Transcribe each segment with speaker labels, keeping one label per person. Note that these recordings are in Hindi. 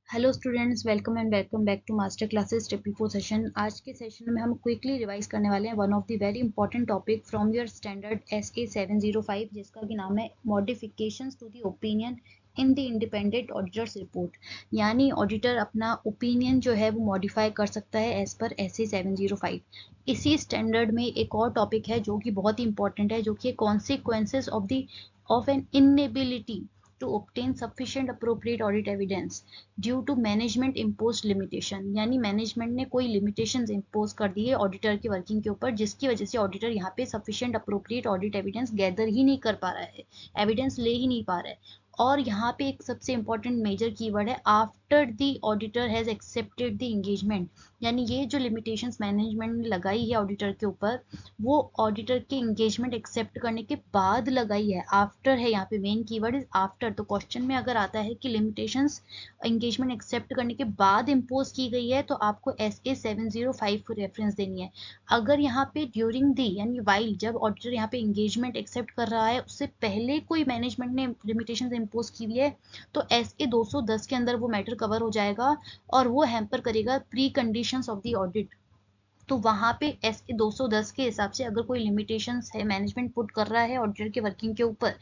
Speaker 1: Hello students, welcome back to master classes triple four session. आज के सेशन में हम क्विकली रिवाइज करने वाले हैं one of the very important topic from your standard SA 705, जिसका कि नाम है modifications to the opinion in the independent auditor's report. यानी ऑडिटर अपना ओपिनियन जो है वो मॉडिफाई कर सकता है एज पर SA 705। इसी स्टैंडर्ड में एक और टॉपिक है जो कि बहुत ही इंपॉर्टेंट है, जो कि consequences of an inability to obtain sufficient appropriate audit evidence due to management impose limitation. यानी मैनेजमेंट ने कोई लिमिटेशंस इम्पोज कर दी है ऑडिटर की वर्किंग के ऊपर, जिसकी वजह से ऑडिटर यहाँ पे sufficient appropriate audit evidence gather ही नहीं कर पा रहा है, एविडेंस ले ही नहीं पा रहा है। और यहाँ पे एक सबसे इंपॉर्टेंट मेजर कीवर्ड है after the auditor has accepted the engagement. यानी ये जो लिमिटेशंस मैनेजमेंट ने लगाई है ऑडिटर के ऊपर, वो ऑडिटर के एंगेजमेंट एक्सेप्ट करने के बाद लगाई है। आफ्टर है यहाँ पे, मेन कीवर्ड इज आफ्टर। तो क्वेश्चन में अगर आता है कि लिमिटेशंस एंगेजमेंट एक्सेप्ट करने के बाद इम्पोज की गई है, तो आपको SA 705 को रेफरेंस देनी है। अगर यहाँ पे ड्यूरिंग दी यानी वाइल, जब ऑडिटर यहाँ पे एंगेजमेंट एक्सेप्ट कर रहा है उससे पहले कोई मैनेजमेंट ने लिमिटेशंस इम्पोज की हुई है, तो SA 210 के अंदर वो मैटर कवर हो जाएगा और वो हैम्पर करेगा pre conditions of the audit. तो वहां पे SA 210 के हिसाब से अगर कोई लिमिटेशंस है मैनेजमेंट पुट कर रहा है ऑडिटर के वर्किंग के ऊपर,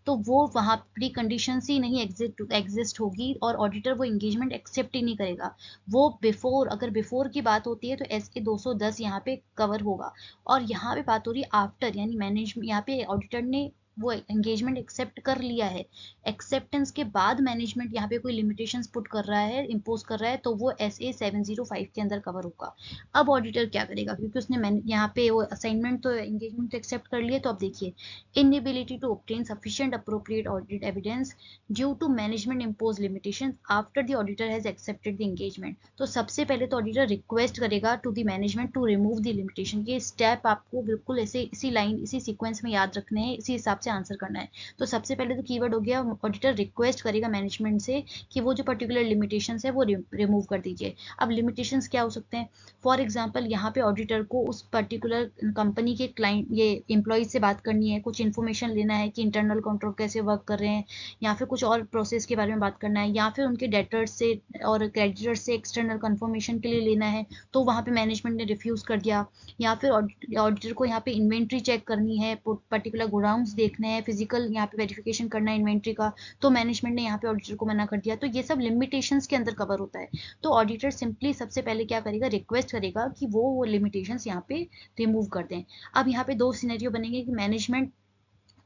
Speaker 1: तो वो वहां प्री कंडीशंस ही नहीं एग्जिस्ट होगी और ऑडिटर वो एंगेजमेंट एक्सेप्ट ही नहीं करेगा। वो बिफोर, अगर बिफोर की बात होती है तो SA 210 यहाँ पे कवर होगा। और यहाँ पे बात हो रही है आफ्टर, यानी मैनेजमेंट, यहाँ पे ऑडिटर ने वो एंगेजमेंट एक्सेप्ट कर लिया है, एक्सेप्टेंस के बाद मैनेजमेंट यहाँ पे कोई लिमिटेशंस पुट कर रहा है, इम्पोज कर रहा है, तो वो SA 705 के अंदर कवर होगा। अब ऑडिटर क्या करेगा, क्योंकि उसने यहाँ पे वो असाइनमेंट तो एंगेजमेंट तो एक्सेप्ट कर लिए। तो अब देखिए, inability to obtain sufficient appropriate audit evidence due to management impose limitation after the auditor has accepted the engagement. तो सबसे पहले तो ऑडिटर रिक्वेस्ट करेगा to the management to remove the limitation. ये स्टेप आपको बिल्कुल ऐसे इसी लाइन इसी सीक्वेंस में याद रखने हैं, इसी हिसाब से आंसर करना है। तो सबसे पहले तो कीवर्ड हो गया, ऑडिटर रिक्वेस्ट करेगा मैनेजमेंट से कि वो जो पर्टिकुलर लिमिटेशन है वो रिमूव कर दीजिए। अब लिमिटेशंस क्या हो सकते हैं? फॉर एग्जाम्पल, यहाँ पे ऑडिटर को उस पर्टिकुलर कंपनी के क्लाइंट ये एम्प्लॉयज से बात करनी है, कुछ इन्फॉर्मेशन लेना है कि इंटरनल कंट्रोल कैसे वर्क कर रहे हैं, या फिर कुछ और प्रोसेस के बारे में बात करना है, या फिर उनके डेटर्स से और क्रेडिटर्स से एक्सटर्नल कंफर्मेशन के लिए लेना है, तो वहाँ पे मैनेजमेंट ने रिफ्यूज कर दिया। या फिर ऑडिटर को यहाँ पे इन्वेंट्री चेक करनी है, पर्टिकुलर गोडाउंस देखने हैं, फिजिकल यहाँ पे वेरिफिकेशन करना है इन्वेंट्री का, तो मैनेजमेंट ने यहाँ पे ऑडिटर को मना कर दिया। तो ये सब लिमिटेशंस के अंदर कवर होता है। तो ऑडिटर सिंपली सबसे पहले क्या करेगा, रिक्वेस्ट करेगा कि वो लिमिटेशंस यहाँ पे रिमूव कर दें। अब यहाँ पे दो सिनेरियो बनेंगे कि मैनेजमेंट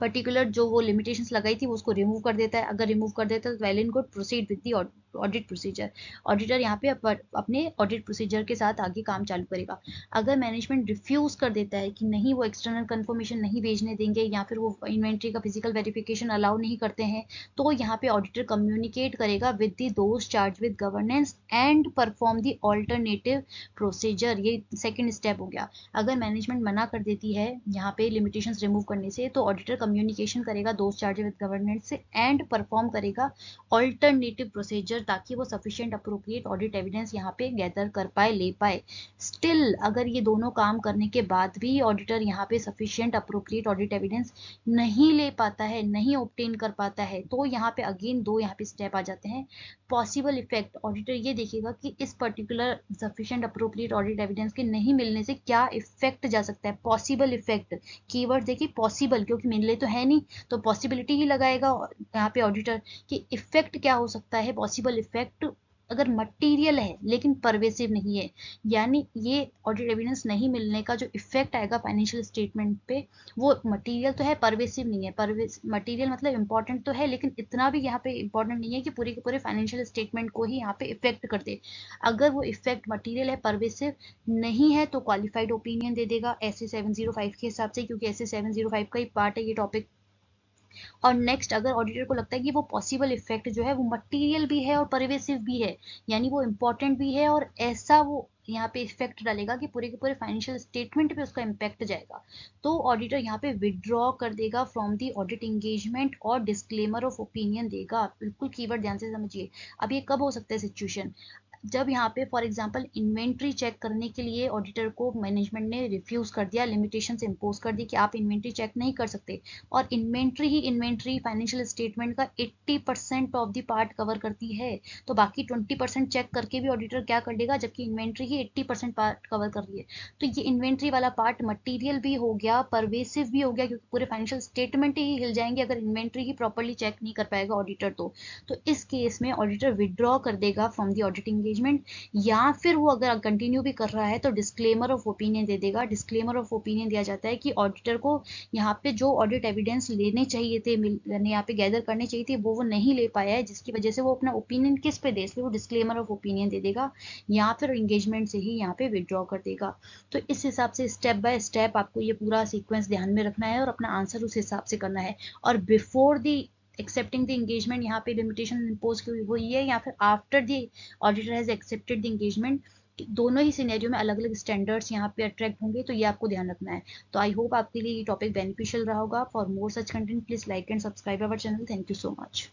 Speaker 1: पर्टिकुलर जो वो लिमिटेशंस लगाई थी वो उसको रिमूव कर देता है। अगर रिमूव कर देता है तो well and good, proceed with the audit procedure. Auditor यहाँ पे अपने ऑडिट प्रोसीजर के साथ आगे काम चालू करेगा। अगर मैनेजमेंट रिफ्यूज कर देता है कि नहीं, वो एक्सटर्नल कंफर्मेशन नहीं भेजने देंगे, या फिर वो इन्वेंट्री का फिजिकल वेरिफिकेशन अलाउ नहीं करते हैं, तो यहाँ पे ऑडिटर कम्युनिकेट करेगा with the those charge with governance and perform the alternative procedure. ये सेकेंड स्टेप हो गया। अगर मैनेजमेंट मना कर देती है यहाँ पे लिमिटेशंस रिमूव करने से, तो ऑडिटर कम्युनिकेशन करेगा दोस्त चार्ज विद गवर्नेंस से एंड परफॉर्म करेगा ऑल्टरनेटिव प्रोसीजर, ताकि वो सफिशिएंट अप्रोप्रिएट ऑडिट एविडेंस यहाँ पे गैदर कर पाए, ले पाए। स्टिल अगर ये दोनों काम करने के बाद भी ऑडिटर यहाँ पे सफिशिएंट अप्रोप्रिएट ऑडिट एविडेंस नहीं ले पाता है, नहीं ऑब्टेन कर पाता है, तो यहाँ पे अगेन दो यहाँ पे स्टेप आ जाते हैं। पॉसिबल इफेक्ट, ऑडिटर ये देखेगा कि इस particular sufficient appropriate audit evidence के नहीं मिलने से क्या इफेक्ट जा सकता है। पॉसिबल इफेक्ट, कीवर्ड देखिए पॉसिबल, क्योंकि मिले तो है नहीं, तो पॉसिबिलिटी ही लगाएगा यहाँ पे ऑडिटर कि इफेक्ट क्या हो सकता है। पॉसिबल इफेक्ट अगर मटेरियल है लेकिन परवेसिव नहीं है, यानी ये ऑडिट एविडेंस नहीं मिलने का जो इफेक्ट आएगा फाइनेंशियल स्टेटमेंट पे, वो मटेरियल तो है, परवेसिव नहीं है। मटेरियल मतलब इंपॉर्टेंट तो है, लेकिन इतना भी यहाँ पे इंपॉर्टेंट नहीं है कि पूरे के पूरे फाइनेंशियल स्टेटमेंट को ही यहाँ पे इफेक्ट कर दे। अगर वो इफेक्ट मटेरियल है, परवेसिव नहीं है, तो क्वालिफाइड ओपिनियन दे देगा SA 705 के हिसाब से, क्योंकि SA 705 का ही पार्ट है ये टॉपिक। और नेक्स्ट, अगर ऑडिटर को लगता है कि वो पॉसिबल इफेक्ट जो है वो मटेरियल भी है और परवेसिव भी है, यानी वो इंपॉर्टेंट भी है और ऐसा वो यहाँ पे इफेक्ट डालेगा कि पूरे के पूरे फाइनेंशियल स्टेटमेंट पे उसका इम्पैक्ट जाएगा, तो ऑडिटर यहाँ पे विड्रॉ कर देगा फ्रॉम दी ऑडिट एंगेजमेंट और डिस्क्लेमर ऑफ ओपिनियन देगा। बिल्कुल कीवर्ड ध्यान से समझिए। अब ये कब हो सकता है सिचुएशन, जब यहाँ पे फॉर एग्जांपल इन्वेंट्री चेक करने के लिए ऑडिटर को मैनेजमेंट ने रिफ्यूज कर दिया, लिमिटेशंस इंपोज कर दी कि आप इन्वेंट्री चेक नहीं कर सकते, और इन्वेंट्री फाइनेंशियल स्टेटमेंट का 80% ऑफ द पार्ट कवर करती है, तो बाकी 20% चेक करके भी ऑडिटर क्या कर देगा, जबकि इन्वेंट्री ही 80% पार्ट कवर कर रही है। तो ये इन्वेंट्री वाला पार्ट मटीरियल भी हो गया, परवेसिव भी हो गया, क्योंकि पूरे फाइनेंशियल स्टेटमेंट ही हिल जाएंगे अगर इन्वेंट्री ही प्रॉपरली चेक नहीं कर पाएगा ऑडिटर। तो इस केस में ऑडिटर विड्रॉ कर देगा फ्रॉम द ऑडिट एंगेजमेंट, या फिर वो अगर कंटिन्यू भी कर रहा है तो डिस्क्लेमर ऑफ ओपिनियन दे देगा। डिस्क्लेमर ऑफ ओपिनियन दिया जाता है कि ऑडिटर को यहाँ पे जो ऑडिट एविडेंस लेने चाहिए थे, यहाँ पे गैदर करने चाहिए थे, वो नहीं ले पाया है, जिसकी वजह से वो अपना ओपिनियन किस पे दे, इसलिए वो डिस्क्लेमर ऑफ ओपिनियन दे देगा, या फिर एंगेजमेंट से ही यहाँ पे विड्रॉ कर देगा। तो इस हिसाब से स्टेप बाय स्टेप आपको ये पूरा सीक्वेंस ध्यान में रखना है और अपना आंसर उस हिसाब से करना है। और before the accepting the engagement यहाँ पे लिमिटेशन इम्पोज की हुई है, या फिर after the auditor has accepted the engagement, दोनों ही सिनेरियो में अलग अलग स्टैंडर्ड्स यहाँ पे अट्रैक्ट होंगे, तो ये आपको ध्यान रखना है। तो आई होप आपके लिए ये टॉपिक बेनिफिशियल रहा होगा। For more such content please like and subscribe our channel. Thank you so much.